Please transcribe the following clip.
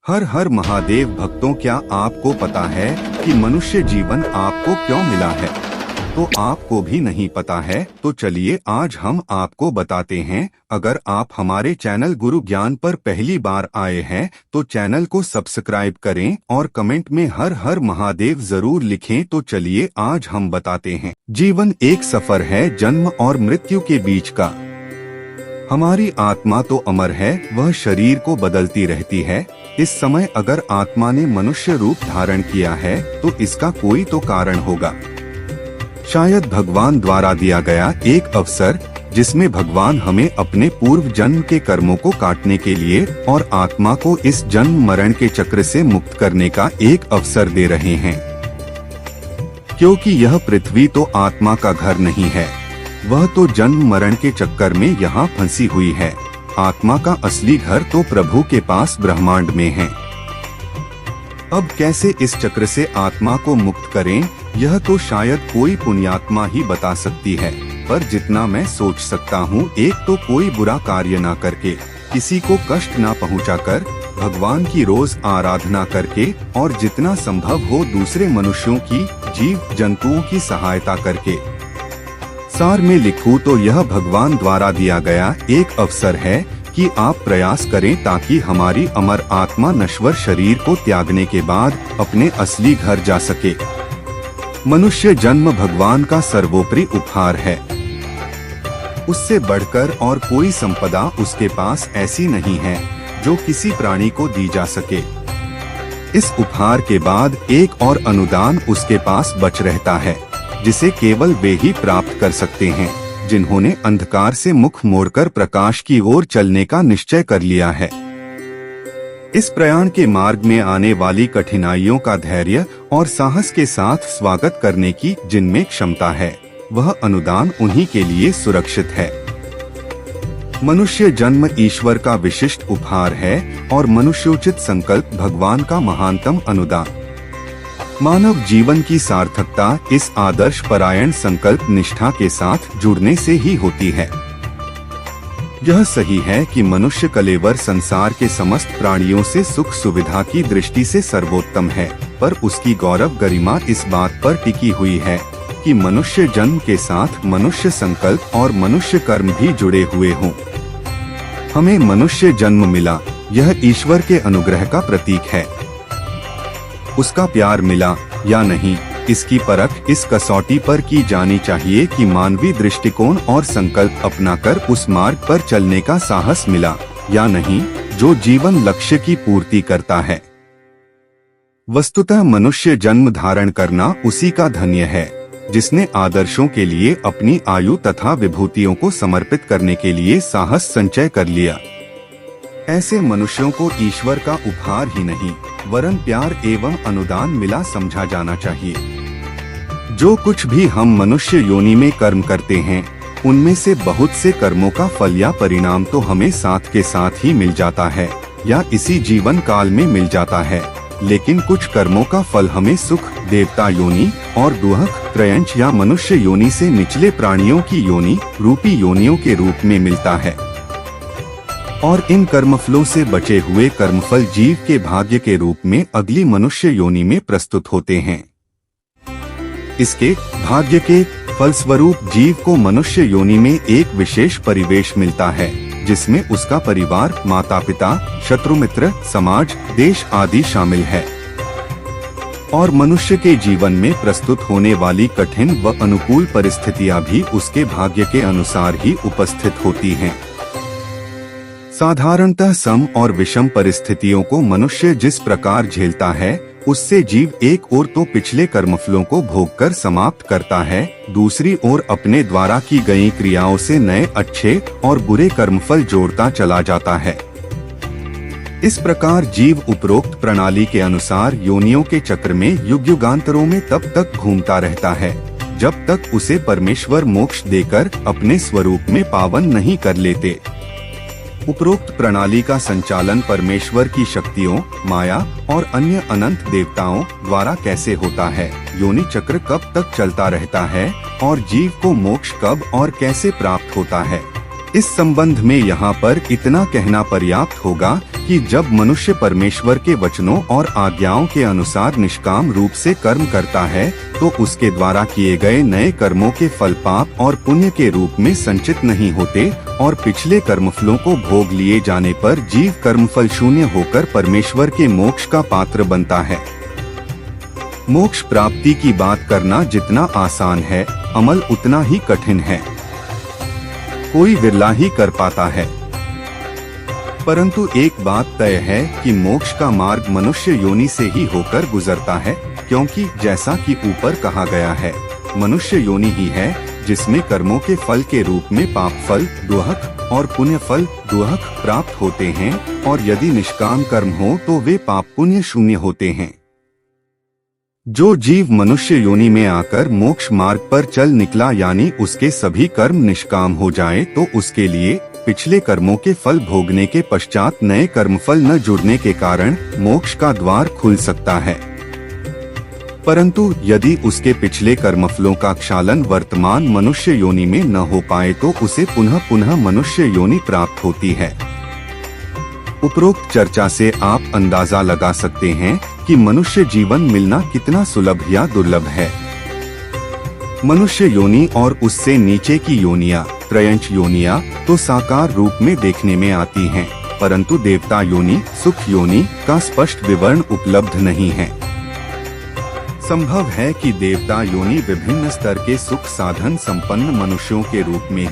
हर हर महादेव भक्तों, क्या आपको पता है कि मनुष्य जीवन आपको क्यों मिला है? तो आपको भी नहीं पता है तो चलिए आज हम आपको बताते हैं। अगर आप हमारे चैनल गुरु ज्ञान पर पहली बार आए हैं तो चैनल को सब्सक्राइब करें और कमेंट में हर हर महादेव जरूर लिखें। तो चलिए आज हम बताते हैं। जीवन एक सफर है जन्म और मृत्यु के बीच का। हमारी आत्मा तो अमर है, वह शरीर को बदलती रहती है। इस समय अगर आत्मा ने मनुष्य रूप धारण किया है तो इसका कोई तो कारण होगा। शायद भगवान द्वारा दिया गया एक अवसर, जिसमें भगवान हमें अपने पूर्व जन्म के कर्मों को काटने के लिए और आत्मा को इस जन्म मरण के चक्र से मुक्त करने का एक अवसर दे रहे हैं। क्योंकि यह पृथ्वी तो आत्मा का घर नहीं है, वह तो जन्म मरण के चक्कर में यहाँ फंसी हुई है। आत्मा का असली घर तो प्रभु के पास ब्रह्मांड में है। अब कैसे इस चक्र से आत्मा को मुक्त करें, यह तो शायद कोई पुण्यात्मा ही बता सकती है। पर जितना मैं सोच सकता हूँ, एक तो कोई बुरा कार्य ना करके, किसी को कष्ट ना पहुँचाकर, भगवान की रोज आराधना करके और जितना संभव हो दूसरे मनुष्यों की, जीव जंतुओं की सहायता करके। सार में लिखूं तो यह भगवान द्वारा दिया गया एक अवसर है कि आप प्रयास करें ताकि हमारी अमर आत्मा नश्वर शरीर को त्यागने के बाद अपने असली घर जा सके। मनुष्य जन्म भगवान का सर्वोपरि उपहार है। उससे बढ़कर और कोई संपदा उसके पास ऐसी नहीं है जो किसी प्राणी को दी जा सके। इस उपहार के बाद एक और अनुदान उसके पास बच रहता है, जिसे केवल वे ही प्राप्त कर सकते हैं जिन्होंने अंधकार से मुख मोड़कर प्रकाश की ओर चलने का निश्चय कर लिया है। इस प्रयाण के मार्ग में आने वाली कठिनाइयों का धैर्य और साहस के साथ स्वागत करने की जिनमें क्षमता है, वह अनुदान उन्हीं के लिए सुरक्षित है। मनुष्य जन्म ईश्वर का विशिष्ट उपहार है और मनुष्योचित संकल्प भगवान का महानतम अनुदान। मानव जीवन की सार्थकता इस आदर्श परायण संकल्प निष्ठा के साथ जुड़ने से ही होती है। यह सही है कि मनुष्य कलेवर संसार के समस्त प्राणियों से सुख सुविधा की दृष्टि से सर्वोत्तम है, पर उसकी गौरव गरिमा इस बात पर टिकी हुई है कि मनुष्य जन्म के साथ मनुष्य संकल्प और मनुष्य कर्म भी जुड़े हुए हों। हमें मनुष्य जन्म मिला, यह ईश्वर के अनुग्रह का प्रतीक है। उसका प्यार मिला या नहीं, इसकी परख इस कसौटी पर की जानी चाहिए कि मानवीय दृष्टिकोण और संकल्प अपनाकर उस मार्ग पर चलने का साहस मिला या नहीं जो जीवन लक्ष्य की पूर्ति करता है। वस्तुतः मनुष्य जन्म धारण करना उसी का धन्य है जिसने आदर्शों के लिए अपनी आयु तथा विभूतियों को समर्पित करने के लिए साहस संचय कर लिया। ऐसे मनुष्यों को ईश्वर का उपहार ही नहीं वरन प्यार एवं अनुदान मिला समझा जाना चाहिए। जो कुछ भी हम मनुष्य योनि में कर्म करते हैं, उनमें से बहुत से कर्मों का फल या परिणाम तो हमें साथ के साथ ही मिल जाता है या इसी जीवन काल में मिल जाता है, लेकिन कुछ कर्मों का फल हमें सुख, देवता योनि और दुहक, त्रयंच या मनुष्य योनि से निचले प्राणियों की योनि रूपी योनियों के रूप में मिलता है। और इन कर्मफलों से बचे हुए कर्मफल जीव के भाग्य के रूप में अगली मनुष्य योनि में प्रस्तुत होते हैं। इसके भाग्य के फलस्वरूप जीव को मनुष्य योनि में एक विशेष परिवेश मिलता है, जिसमें उसका परिवार, माता पिता, शत्रु मित्र, समाज, देश आदि शामिल है। और मनुष्य के जीवन में प्रस्तुत होने वाली कठिन व अनुकूल परिस्थितियां भी उसके भाग्य के अनुसार ही उपस्थित होती हैं। साधारणतः सम और विषम परिस्थितियों को मनुष्य जिस प्रकार झेलता है, उससे जीव एक ओर तो पिछले कर्मफलों को भोगकर समाप्त करता है, दूसरी ओर अपने द्वारा की गई क्रियाओं से नए अच्छे और बुरे कर्मफल जोड़ता चला जाता है। इस प्रकार जीव उपरोक्त प्रणाली के अनुसार योनियों के चक्र में युग युगांतरों में तब तक घूमता रहता है जब तक उसे परमेश्वर मोक्ष देकर अपने स्वरूप में पावन नहीं कर लेते। उपरोक्त प्रणाली का संचालन परमेश्वर की शक्तियों, माया और अन्य अनंत देवताओं द्वारा कैसे होता है, योनि चक्र कब तक चलता रहता है और जीव को मोक्ष कब और कैसे प्राप्त होता है, इस संबंध में यहाँ पर इतना कहना पर्याप्त होगा कि जब मनुष्य परमेश्वर के वचनों और आज्ञाओं के अनुसार निष्काम रूप से कर्म करता है तो उसके द्वारा किए गए नए कर्मों के फल पाप और पुण्य के रूप में संचित नहीं होते और पिछले कर्मफलों को भोग लिए जाने पर जीव कर्मफल शून्य होकर परमेश्वर के मोक्ष का पात्र बनता है। मोक्ष प्राप्ति की बात करना जितना आसान है, अमल उतना ही कठिन है। कोई विरला ही कर पाता है। परंतु एक बात तय है कि मोक्ष का मार्ग मनुष्य योनि से ही होकर गुजरता है, क्योंकि जैसा कि ऊपर कहा गया है, मनुष्य योनि ही है जिसमें कर्मों के फल के रूप में पाप फल दुहक और पुण्य फल दुहक प्राप्त होते हैं, और यदि निष्काम कर्म हो तो वे पाप पुण्य शून्य होते हैं। जो जीव मनुष्य योनि में आकर मोक्ष मार्ग पर चल निकला, यानी उसके सभी कर्म निष्काम हो जाए, तो उसके लिए पिछले कर्मों के फल भोगने के पश्चात नए कर्मफल न जुड़ने के कारण मोक्ष का द्वार खुल सकता है। परंतु यदि उसके पिछले कर्मफलों का क्षालन वर्तमान मनुष्य योनि में न हो पाए तो उसे पुनः पुनः मनुष्य योनि प्राप्त होती है। उपरोक्त चर्चा से आप अंदाजा लगा सकते हैं कि मनुष्य जीवन मिलना कितना सुलभ या दुर्लभ है। मनुष्य योनि और उससे नीचे की योनियां, त्रयंश योनियां तो साकार रूप में देखने में आती हैं, परंतु देवता योनि, सुख योनि का स्पष्ट विवरण उपलब्ध नहीं है। संभव है कि देवता योनि विभिन्न स्तर के सुख साधन संपन्न मनुष्यों के रूप में ही